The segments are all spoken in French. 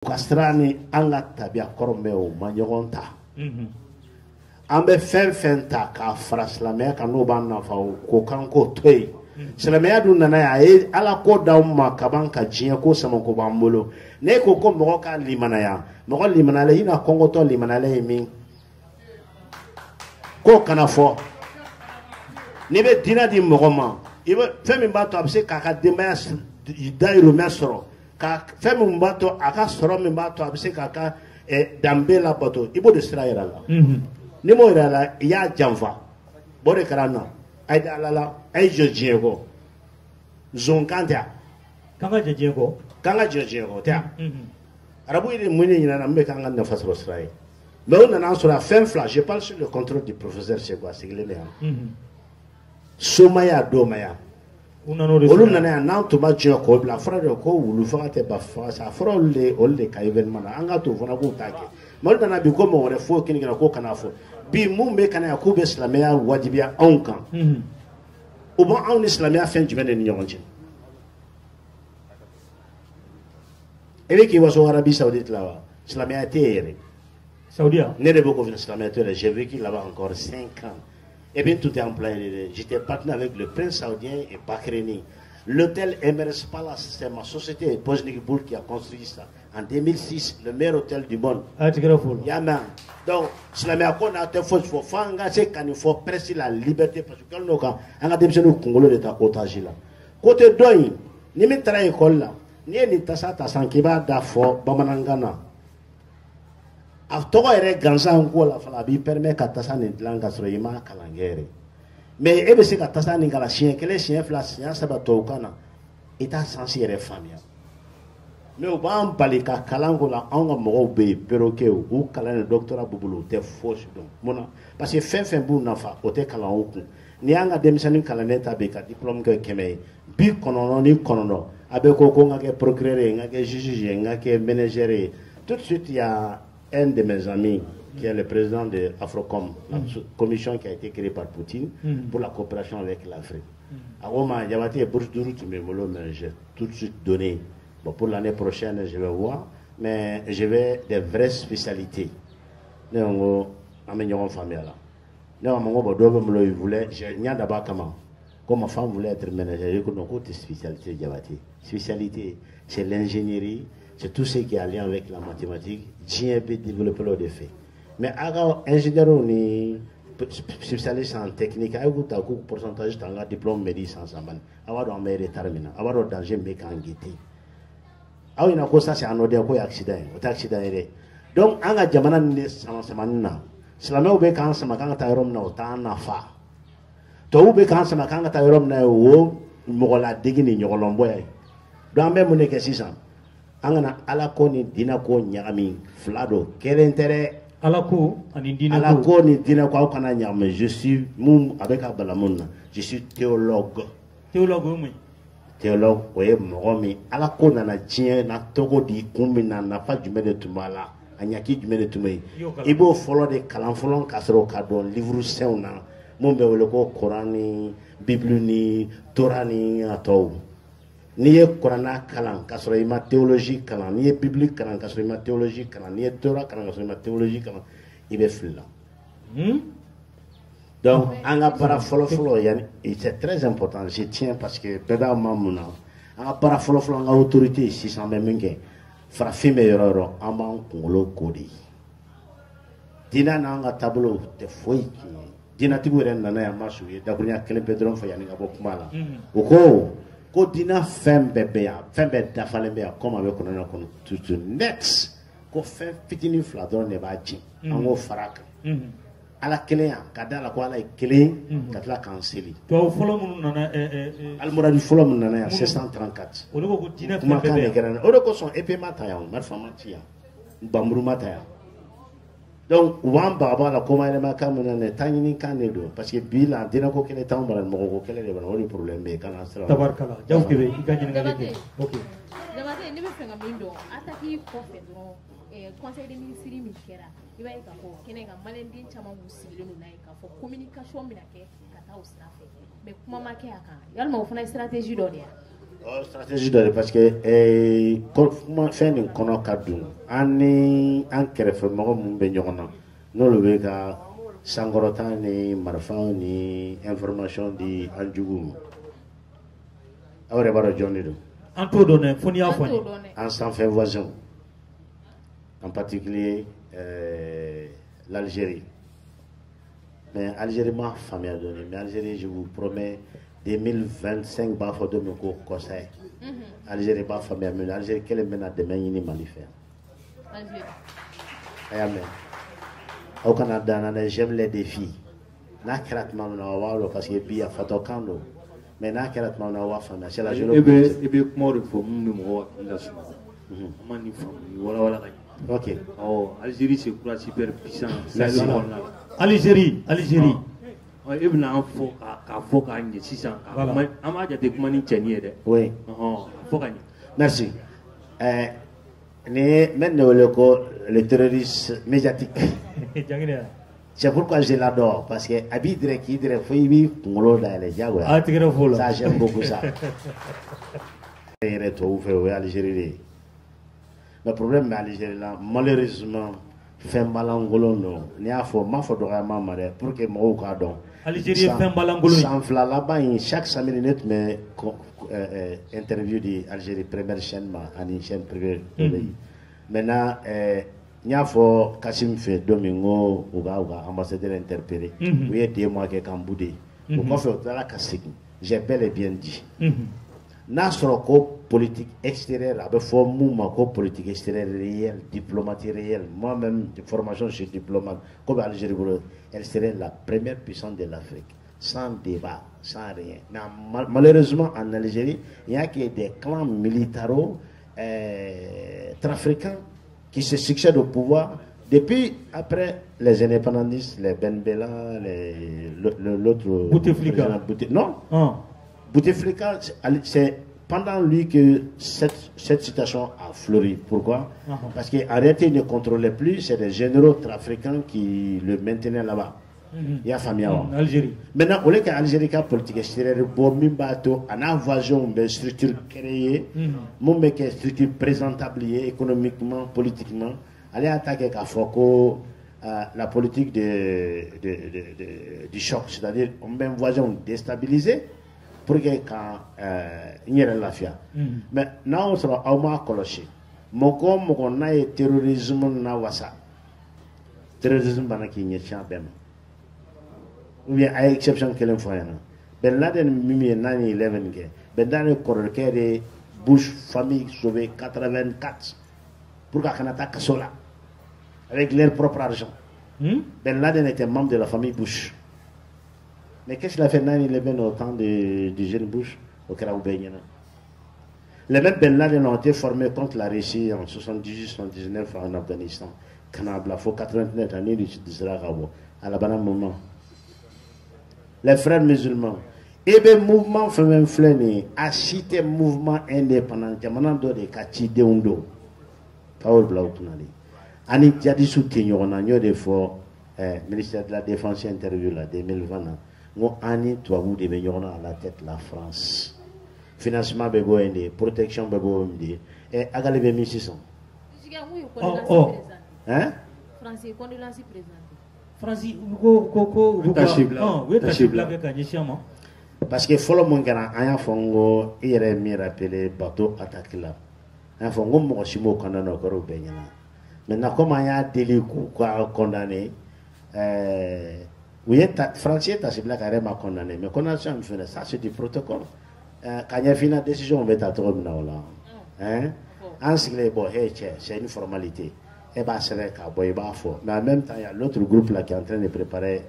Kastrani anga tabia korombe o manyogonta. Ambe fenta ka fraslamea ka no banna fa ko kanko toy. Slamea du nana ya ala ko dauma kabanka jiya ko sama ko bambolo. Ne ko mo ka limana ya. Mo limana le ina kongo to limana le mi. Ko kana fo. Ni be dina di mogoma. Ibe femi bato abse kaka demas dairu mesro. Ka femi mbato aka soro mbato abse kaka dambela bato ibo de sira yara la ni mo yara la ya janfa bore karana ay dalala ay jojiego zonkanta kanga jojiego ta arabu ile muni ni na mbe kanga na fasro sira mais on a sur la fin flash je parle sur le contrôle du professeur Chegwa Siglele Somaya domaya olu nana nan to ma jio ko bla frère ko wulu fa te ba fa sa fro le olle ka événement na anga to fona ko take mal dana bi ko mo re fo kini ko kana fo bi mumbe kana ko be islamia wajibiya onkan o bon on islamia fin du ben ni yonje ebe ki waso Arabie Saoudite là islamia terre Saoudia ne de beaucoup islamia terre j'ai vécu là-bas encore 5 ans. Et bien tout est en plein. J'étais partenaire avec le prince saoudien et Bakreni. L'hôtel Emirates Palace, c'est ma société Bojnik Boul qui a construit ça. En 2006, le meilleur hôtel du monde. Yaman. Donc, si la meilleure qu'on a été fausse, il faut engager quand il faut presser la liberté. Parce que quand on a des gens qui ont été otage là. Côté d'oeil, ni me travaille école là, ni ni tasa tasankiba d'afo, bamanangana. Aftogo ere ganza ngo la fala bi permet ka tasa ni langa soro yima kalangere mais ebe se ka tasa ni ngala chien kele chien fla chien sabato kana eta sensi ere famia mais o ban balika kalango la anga mo be perroquet ou kalane docteur bubulu te fausse donc mona parce que fin bu nafa o te kala oku ni anga demisani kalaneta be ka diplôme ke keme bi konono ni konono abe ko ko ngake procureur ngake juge ngake manager tout de suite il y a un de mes amis, qui est le président de Afrocom, la commission qui a été créée par Poutine pour la coopération avec l'Afrique. À Roma, il y avait des bourses de route, mais j'ai tout de suite donné. Bon, pour l'année prochaine, je vais voir, mais je vais des vraies spécialités. Nous avons une famille là. Nous avons une voulait, il y a d'abord comment. Comme ma femme voulait être ménagère, nous avons des spécialités. Spécialité, c'est l'ingénierie. C'est tout ce qui est lien avec la mathématique. J'ai développé le défi. Mais alors, ingénieur ni spécialiste en technique, il y a un pourcentage de diplôme médecin ensemble. Avoir un meilleur terminal, avoir un danger mécanique. Alors, il y a ça, c'est un autre accident. Donc, on a jamana ni sama na. Selama ube kan sama kan ta rom na ta na fa. To ube kan sama kan ta rom na wo mo la digini nyolombo ya. Donc, même mon question. Angana alako ni dinako nyami flado kelentere alako ani dinako alako ni dinako kana nyame je suis mum avec abalamuna je suis théologue oye mogomi alako na jien na togo di kumbina na fa jumede tumala anyaki jumede tumei ibo follow de kalanfolon kasro kadon livre saint na mumbe wole ko Qurani Bible ni Torah ni atou ni ye Korana kalan ka sɔrɔ i ma théologie kalan ni ye biblique kalan ka sɔrɔ i ma théologie kalan ni ye Torah kalan ka sɔrɔ i ma théologie kalan i bɛ fili la donc an ka baara fɔlɔ-fɔlɔ yani c'est très important je tiens parce que bɛɛ b'a ma mun na an ka baara fɔlɔ-fɔlɔ an ka autorité sisan bɛ min kɛ farafin bɛ yɔrɔ o yɔrɔ an b'an kunkolo ko de diinɛ n'an ka taabolo tɛ foyi tiɲɛ diinɛtigiw yɛrɛ nana yan ma su ye dakurunya kelen pe dɔrɔn fɔ yanni ka bɔ kuma la o ko dina fɛn bɛɛ bɛ yan fɛn bɛɛ dafalen bɛ yan comme a bɛ kɔnɔna kɔnɔ tout net ko fɛn fitinin fila dɔrɔn de b'a jɛ an k'o fara a kan ala kelen yan ka da la ko ala ye kelen ka tila k'an seli tubabu fɔlɔ minnu nana alimuradi fɔlɔ min nana yan 634 olu ko diinɛ fɛn kumakan bɛɛ de bɛ yan kɛra o de kosɔn épée ma ta yan marifa ma ci yan bamuru ma ta yan donc u b'an baba la koma yɛlɛma kan min na nin taa ɲini kan de don parce que bi la diinɛ ko kelen t'anw bara mɔgɔ ko kelen de bana o de problème bɛ yen kana siran tabarikala jaw kebe i ka ɲininkali kɛ ok Jabate ne bɛ fɛ ka min dɔn attaque kɔfɛ dɔrɔn conseil des ministres min kɛra i b'a ye k'a fɔ kɛnɛ kan maliyɛnden caman b'u sigilen don n'a ye k'a fɔ communication bɛna kɛ ka taa o sira fɛ mais kuma ma kɛ a kan yalima o fana ye stratégie dɔ de ye stratégie de parce que comment faire une connexion ani en kɛrɛfɛ mɔgɔ minnu bɛ ɲɔgɔn na n'olu bɛ ka sankɔrɔta ni marifa ni information di an juguw ma aw yɛrɛ b'a dɔn jɔn de don. An t'o dɔn dɛ fo n'i y'a fɔ n ye. En sanfɛ voisin en particulier l'Algérie. Mais Algérie m'a faamuya dɔɔni mais Algérie je vous promets 2025 b'a fɔ don min ko kɔsa ye Algérie b'a faamuya mais Algérie kelen bɛna dɛmɛ ɲini Mali fɛ a y'a mɛn aw kana dan na dɛ j'aime les défis n'a kɛra tuma min na aw b'a dɔn parce que bi a fatɔ kan don mais n'a kɛra tuma min na aw b'a faamuya c'est la géopolitique. I bɛ kuma de fɔ mun bɛ mɔgɔw hakili la suma an ma nin faamu walawala ka ɲɛ. Ok. Algérie c'est quoi super puissant. Algérie. E bɛna an fɔ k'a fɔ k'a ɲɛ sisan an b'a jate kuma ni cɛnin ye dɛ. Oui. Fɔ ka ɲɛ. Merci. Ni mɛ ne wele ko le terroriste médiatique. C'est pourquoi je l'adore parce que a b'i dɛrɛ k'i dɛrɛ fo i b'i kunkolo dayɛlɛ diyagoya. A tigɛra fo la. Ça j'aime beaucoup ça. Yɛrɛ tubabu fɛ o ye Algérie de ye. Le problème bɛ Algérie la malheureusement fɛn balankolon don n'i y'a fɔ n m'a fɔ dɔgɔyama ma dɛ pour que mɔgɔw k'a dɔn. Algérie ye fɛn balankolon ye. San fila laban in chaque samedi ne tun bɛ interview di Algérie première chaîne ma ani chaîne privée dɔ bɛ yen maintenant n y'a fɔ Kassim fɛ don min ko u ka ambassadeur interpellé u ye 2 mois kɛ k'an bude o kɔfɛ u tilala ka segin j'ai bel et bien dit n'a sɔrɔ ko politique extérieure a bɛ fɔ mun ma ko politique extérieure réelle diplomatie réelle moi-même de formation je suis diplomate comme Algérie bolo elle serait la première puissance de l'Afrique sans débat sans rien mais malheureusement en Algérie il y a que des clans militaro africains qui se succèdent au pouvoir depuis après les indépendantistes les Ben Bella l'autre Bouteflika non Bouteflika c'est pendant lui que cette situation a fleuri. Pourquoi? Parce qu'en réalité, il ne contrôlait plus, c'est des généraux africains qui le maintenaient là-bas. Il y a famille Algérie. Maintenant, au lieu qu'Algérie a politique extérieure, en invasion de structures créées, une structure présentable économiquement, politiquement, aller attaquer Kafoko, la politique du choc, c'est-à-dire on met une invasion déstabilisée. Pour que quand il y ait la fia. Mais now on sera au moins coloché. Moko moko na e terrorisme na wasa. Terrorisme bana ki nye champion. Ou bien à exception que l'infoyana. Ben Laden mimi 9/11 ke. Ben dans le corps de Bush famille sauvée 84. Pour qu'un attaque sola avec leur propre argent. Ben Laden était membre de la famille Bush. Mais qu'est-ce qu'il a fait 9/11 au temps du jeune Bush au Karaoubéniana? Les mêmes Ben Laden ont été formés contre la Russie en 78-79 en Afghanistan. Kanabla, faut 89 années d'Israël à la banane moment. Les frères musulmans. Et bien, mouvement femmes flâné, a cité mouvement indépendant, Jamana do de Kachi de Undo. Paul Blautunali. Ani Diadisou Tignon, on a des fois, ministère de la Défense interview là, 2020. Nous avons tous les à la tête la France. Financement bebo ende, protection bebo ende, et agalé 1600. Hein? Français, condolence présente. Français, parce que follow mon grand, aya fongo, ire mi rappelé bateau attaque là. Aya fongo mo shimo kandano koro benyana. Maintenant comme aya délit quoi condamné, oui, Français, c'est blague à m'a condamné, mais condamnation, ça c'est du protocole. Quand il y a une décision, on va t'attendre là. Hein? En ce c'est une formalité. Et bien, c'est vrai qu'il y a fort. Mais en même temps, il y a l'autre groupe là qui est en train de préparer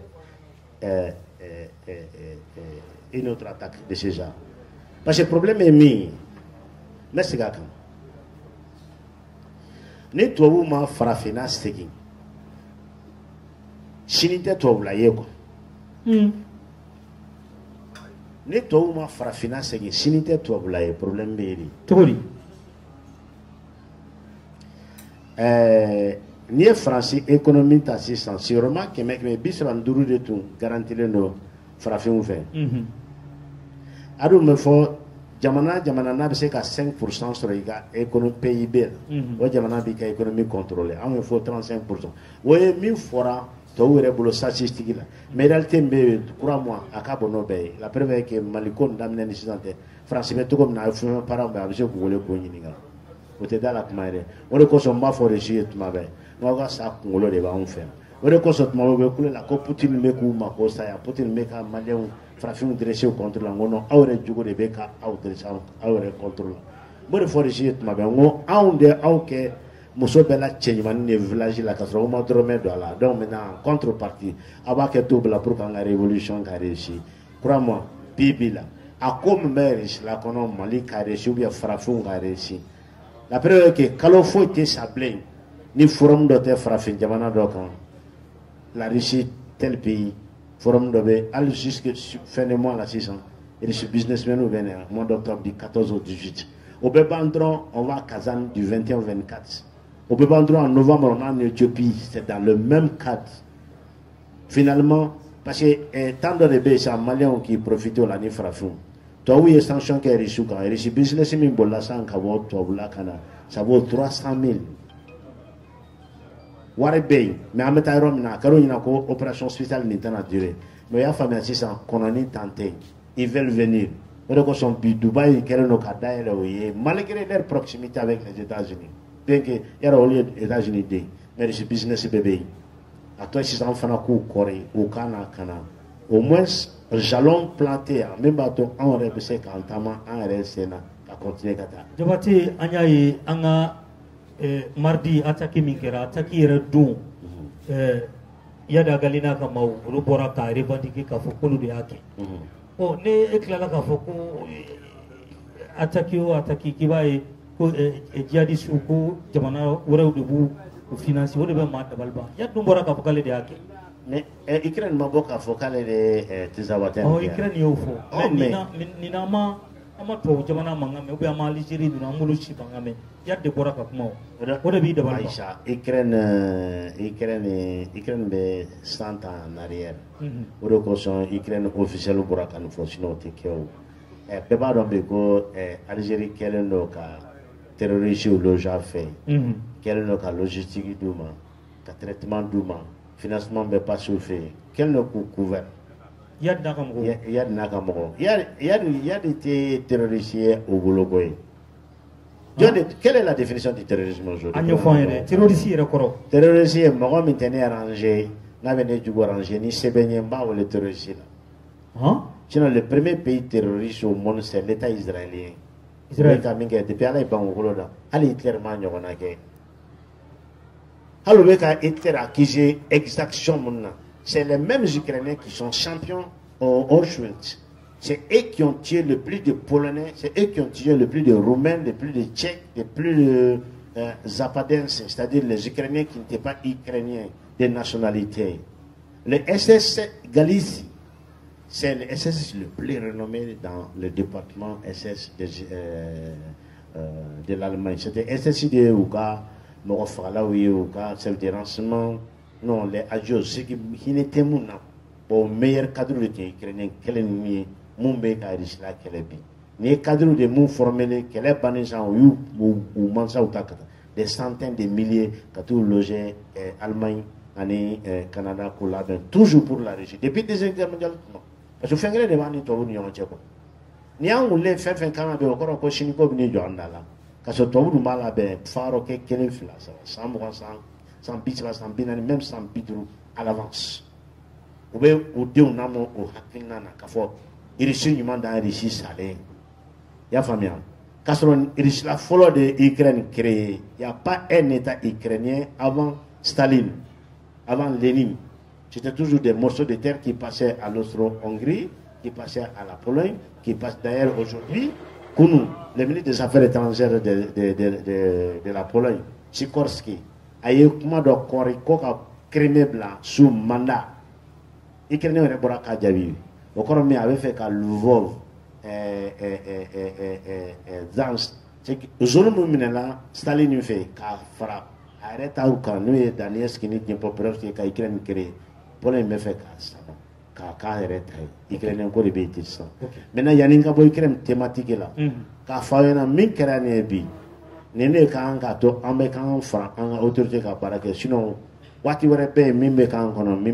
une autre attaque de ce genre. Parce que le problème est mis. Mais c'est quand ni toi ou ma farafina stegin. Sinite to la yego. Ni to ma farafina segi sinite to la ye problème beri. Tori. Ni français économie assistance sûrement que mec me bisran duru de tout garantir le no farafin ou fait. Ado me faut jamana n'a bɛ se ka 5% sɔrɔ i ka économie PIB la o jamana b'i ka économie contrôler anw ye fo 35%. o ye min fɔra tɔw yɛrɛ bolo statistique la mais réalité min bɛ yen crois-moi a ka bon n'o bɛɛ ye. La preuve est que Mali ko nin daminɛ ni sisan tɛ France bɛ cogo min na a ye fɛn parent bɛ a bɛ se k'u wele k'o ɲininka o tɛ da la kuma ye dɛ. o de kosɔn n b'a fɔ Russie ye tuma bɛɛ n'aw ka sa kunkolo de b'anw fɛ. o de kosɔn tuma bɛɛ u bɛ kule la ko Poutine bɛ k'u mako sa yan Poutine bɛ ka maliyɛnw farafinw dresser u contre la n ko non aw yɛrɛ jogo de bɛ ka aw dresser aw yɛrɛ contre la. n b'o de fɔ Russie ye tuma bɛɛ n ko anw de aw kɛ muso bɛɛ la cɛ ɲumanin de village la ka sɔrɔ u ma dɔrɔmɛ don a la donc maintenant en contrepartie aw b'a kɛ to bila pour que an ka révolution ka réussir. crois-moi bibi la a ko min bɛ réussir la kɔnɔ Mali ka réussir ou bien farafinw ka réussir. La preuve est que kalo foyi tɛ sa bilen ni forum dɔ tɛ farafin jamana dɔ kan. La Russie tel pays forum dɔ bɛ hali jusque fin de mois la sisan Russie businessmen bɛ na mois d'octobre du 14 au 18 o bɛ ban dɔrɔn on va à Kazan du 21 au 24 au bɛ ban dɔrɔn en novembre on est en Éthiopie c'est dans le même cadre finalement parce que tant dɔ de bɛ yen sisan maliyɛnw qui profite o la ni farafinw tubabu ye sanction kɛ Russie kan Russie business min bolila sisan ka bɔ tubabula ka na ça vaut 300 000 wari bɛ yen mais an bɛ taa yɔrɔ min na a kɛra o ɲɛna ko opération spéciale nin tɛna durer mais o y'a faamuya sisan kɔnɔni tan tɛ yen ils veulent venir o de kosɔn bi Dubaï kɛlen don ka dayɛlɛ o ye malgré leur proximité avec les États-Unis bien que yɛrɛ olu ye États-Unis den mais Russie business bɛɛ bɛ yen a tɔ sisan fana k'u kɔri u ka na ka na au moins jalon planté yan min b'a to anw yɛrɛ bɛ se k'an taama an yɛrɛ sen na ka continuer ka taa. Jabate an y'a ye an ka mardi attaque min kɛra attaque yɛrɛ don Yada Galina ka maaw olu bɔra ka revendiquer k'a fɔ k'olu de y'a kɛ. Ɔ ne e tilala k'a fɔ ko attaque o attaque k'i b'a ye ko djihadistes ko jamana wɛrɛw de b'u financer o de bɛ maa dabali ban Yada dun bɔra k'a fɔ k'ale de y'a kɛ. Mais Ukraine ma bɔ k'a fɔ k'ale de Tizawaten. Ukraine y'o fɔ mais nin an ma tubabu jamana mankan mɛn ou bien an ma Algérie ninnu an m'olu si mankan mɛn Yada de bɔra ka kuma o de b'i dabali ban. Aïcha Ukraine bɛ 100 ans en arrière. O de kosɔn Ukraine officiel bɔra ka nin fɔ sinon o tɛ kɛ o. Bɛɛ b'a dɔn bi ko Algérie kɛlen don ka terroriste loger a fɛ kɛlen don ka logistique d'u ma ka traitement d'u ma financement bɛ passer u fɛ kɛlen don k'u couvert. Yada n'a ka mɔgɔ. Yada tɛ terroriste ye o bolo ko ye. Quelle est la définition du terrorisme aujourd'hui? An ɲɛfɔ an yɛrɛ terroriste yɛrɛ kɔrɔ. Terroriste ye mɔgɔ min tɛ ne arranger n'a bɛ ne jugu arranger ni sɛbɛn ye n b'a wele terroriste la. Sinon le premier pays terroriste au monde c'est l'État israélien. Israël ka min kɛ depuis Ala ye ban o bolo da hali Hitler m'a ɲɔgɔnna kɛ. Hali u bɛ ka Hitler accuser exaction mun na. C'est les mêmes Ukrainiens qui sont champions au Auschwitz. C'est eux qui ont tué le plus de Polonais, c'est eux qui ont tué le plus de Roumains, le plus de Tchèques, le plus de Zapadenses, c'est-à-dire les Ukrainiens qui n'étaient pas Ukrainiens de nationalité. Le SS Galicie, c'est le SS le plus renommé dans le département SS de l'Allemagne. C'était SS de Ouga, Morofalaoui, Ouga, chef de renseignement. Non, les adjos, ceux qui n'étaient pas au meilleur cadre de l'Ukraine, quel est le Mumbai qui a réussi là, quel est bien. Les cadres de Mou formés, quel est le gens ou Mansa ou Takata, des centaines de milliers qui ont logé en Allemagne, en Canada, toujours pour la région. Depuis la Deuxième Guerre mondiale, non. Parce que je fais des vannes, tu vois, ni an wule fɛn fɛn kan ka bɛn o kɔrɔ ko siniko bɛ ni jɔ an da la ka sɔrɔ tubabu dun b'a labɛn faro kɛ 1 2 san 20 san 30 san 40 même san 50 à l'avance u bɛ u denw lamɔ o hakilina na ka fɔ Russie ɲuman dan Russie salen i y'a faamuya ka sɔrɔ Russie la fɔlɔ de Ukraine créé il y a pas un état ukrainien avant Staline avant Lénine c'était toujours des morceaux de terre qui passaient à l'Austro-Hongrie qui passaient à la Pologne, qui passent d'ailleurs aujourd'hui, Kounou, le ministre des Affaires étrangères de la Pologne, Sikorski, a eu comment de Koriko a créé blanc sous mandat. Il crée un rebora Kadjavi. Au Coromé avait fait qu'à Lvov, dans zone là, Staline fait qu'à frappe. Arrête à Oukan, nous et Daniel Skinny, qui est populaire, qui a créé. Pologne me fait qu'à ça. k'a yɛrɛ ta ye Ukraine ko de bɛ yen sisan maintenant yanni n ka bɔ Ukraine thématique la k'a fɔ aw ɲɛna min kɛra nin ye bi nin de kan k'a to an bɛ k'an fara an ka autorité ka baara kɛ sinon waati wɛrɛ bɛ yen min bɛ k'an kɔnɔ